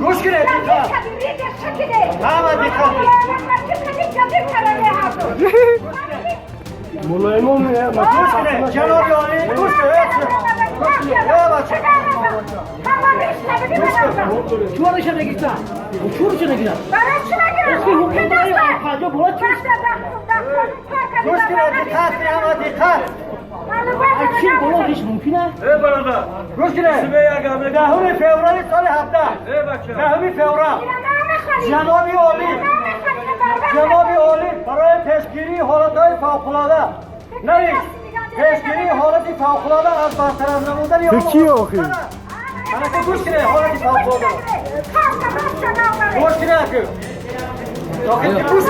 گوش کنید ملایمون گوش کنید جناب عالی گوش کنید چورش نگیرم چورش نگیرم گوش کنید دقت اما دقت اکشن بلوغش ممکنه؟ برادر گوش کنید دهم فوریه سال 17 دهم فوریه جناب عالی برای پیشگیری حالتهای فوق‌العاده نه پیشگیری حالت فوق‌العاده از برطرف نمودن یا کی آخی؟ انا گوش کنید حالت فوق‌العاده گوش کنید گوش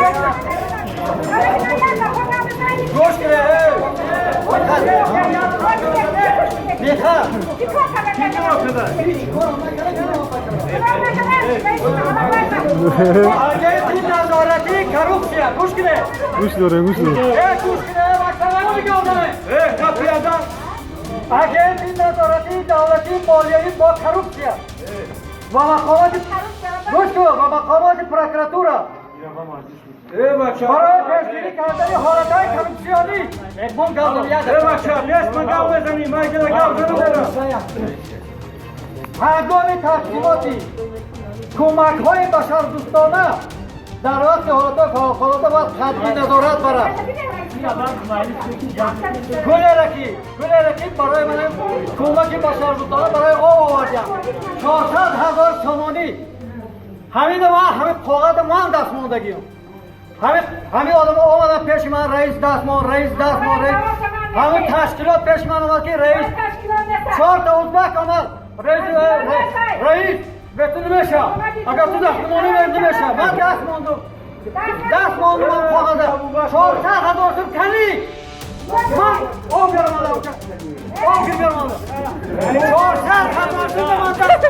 Agentin nazareti korrupsiya. G'ush kire. G'ush dore, g'ush dore. G'ush kire. Maktabga o'rgandim. Kapiyada. Agentin nazareti davlati moliyaviy ba korrupsiya. Va maqomati g'ush kire va maqomati prokuratura. برای پیشگیری کردن حالتهای کرپسیونی اقدام گردانیده. لیست من گاو بزنیم. من که گاو بزنم. هنگام تقسیماتی کمک‌های بشردوستانه در وقت حالتهای فوق‌العاده باید قطعی نظارت برد. گلرکی برای من کمک بشردوستانه برای آب آوردیم. 400,000 تومانی. همین کاغذ ما هم دستماندگیم. همین آدم آمدن پیش من رئیس دستمان رئیس همین تشکیلات پیش من آمد که رئیس 4 تا ازبک آمد رئیس بتون میشه اگر تو دستمانی ورده میشه من دست ماندم من کاغذه 400,000 کنی من آب بیارم آدم آب بیارم آدم 400,000 من دست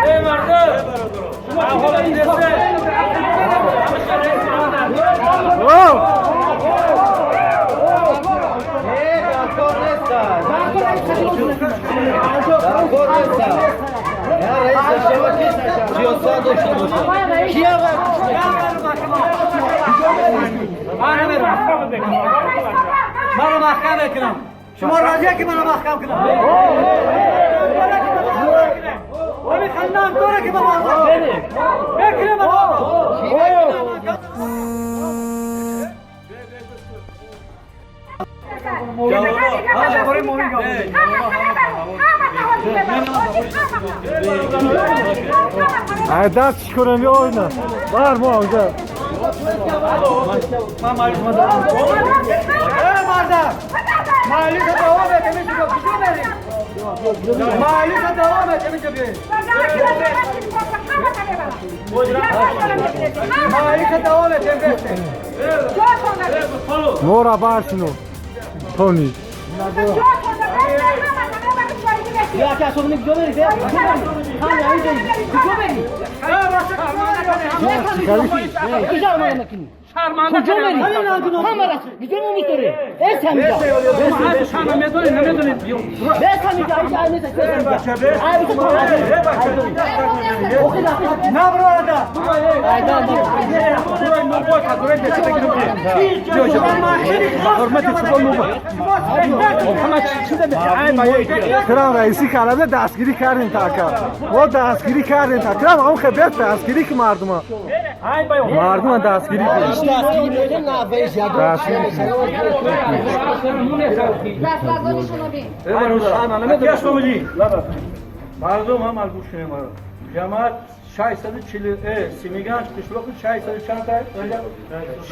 ای مرد حالا این دسته منو محکم کنم شما راضیه که منو محکم کنم همین خندم داره که منو بکنه دست چی کنم یا آینا بر ما آنجا من مالیس مدارم مردم مالیس دوامه که میشه کجا بریم مالیس دوامه که میشه بریم مالیس دوامه که میشه مورا برشنو تونی یا که اصلا کجا برید هم یعنی کجا برید کجا برید کجا برید؟ هم رفت. کجا می‌داری؟ ایست همینجا. شما نمیدونید ایست همینجا. نه برادا. کرام رئیسی کلمه دستگیری کردیم تاکا ما دستگیری کردیم تاکا کرام اون خبر دستگیری که مردم دستگیری کردیم دستگیری می‌کنیم نه ویش یاد مردم هم گوش کنیم جماعت 640 سیمیگان قشلوق 600 چند تا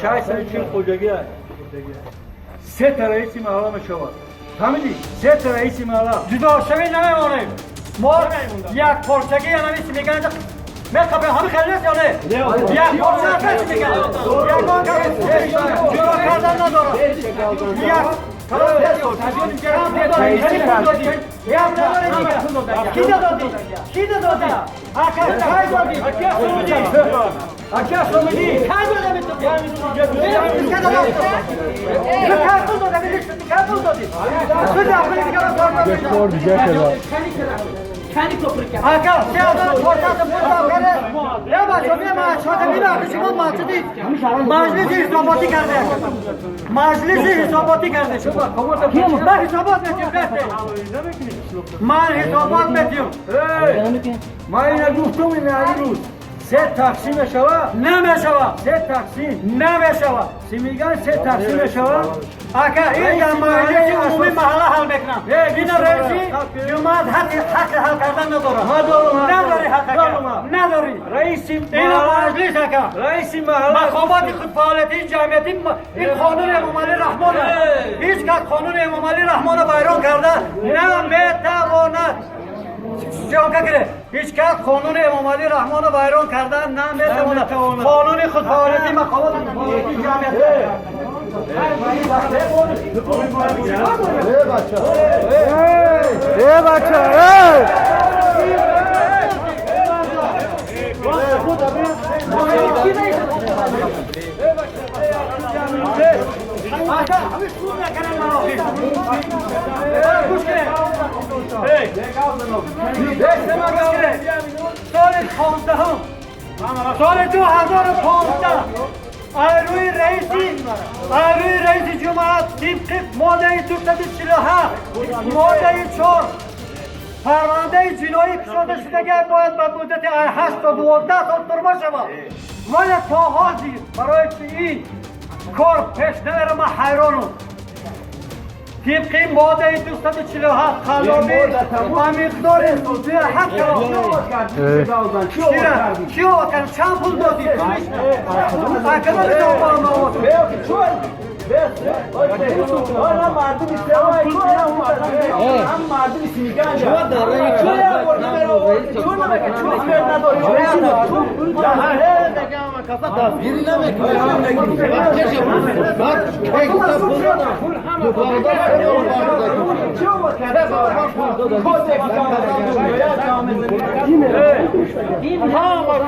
640 خوجگی سه تا رئیس محله میشود فهمیدی سه تا رئیس محله جدا شوی نمیمانیم ما یک پرچگی یا نمیسی میگن میخوابه همه خیلی نیست یا نه یک پرچه هفت میگن یک جدا کردن ندارم یک کی دادی؟ کی دادی؟ Akya Somali مجلس حساباتی کرده مجلس حساباتی کرده من حسابات میتیم من حسابات میتیم ما این گفتم این روز سه تقسیم شود نمیشود سه تقسیم نمیشود سیمیگان سه تقسیم شود اگر این در مجلس عمومی محله حل بکنم این رئیسی جماعت حق حل کردن نداری نداری رئیس این مجلس اگر رئیس محله مقامات خودفعالیتی جمعیتی این قانون امامعلی رحمان هیچ کس قانون امامعلی رحمان بیرون کرده نمیتواند جان که هیچ کس قانون امامعلی رحمان بیرون کردن نمیتواند قانون خودفعالیتی مقامات خودفعالیتی جمعیتی سال 2015 روی رئیس جماعت طبق ماده 247 ماده 4 پرونده جنایی پیشنهاد شدگی باید به مدت 8 تا 12 سال ترمه شود ولی تا حاضر برای که این کار پیش نمیره من حیرانم طبق ماده 247 خلابی و مقدار سوزی حق کی آورد چند پول دادی؟ اکدام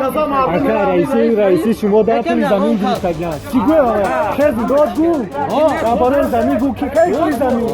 دادم آورد رئیسی شما داتون زمین گیرتگن چی گوه خیلی داد گو برای زمین گو که کی زمین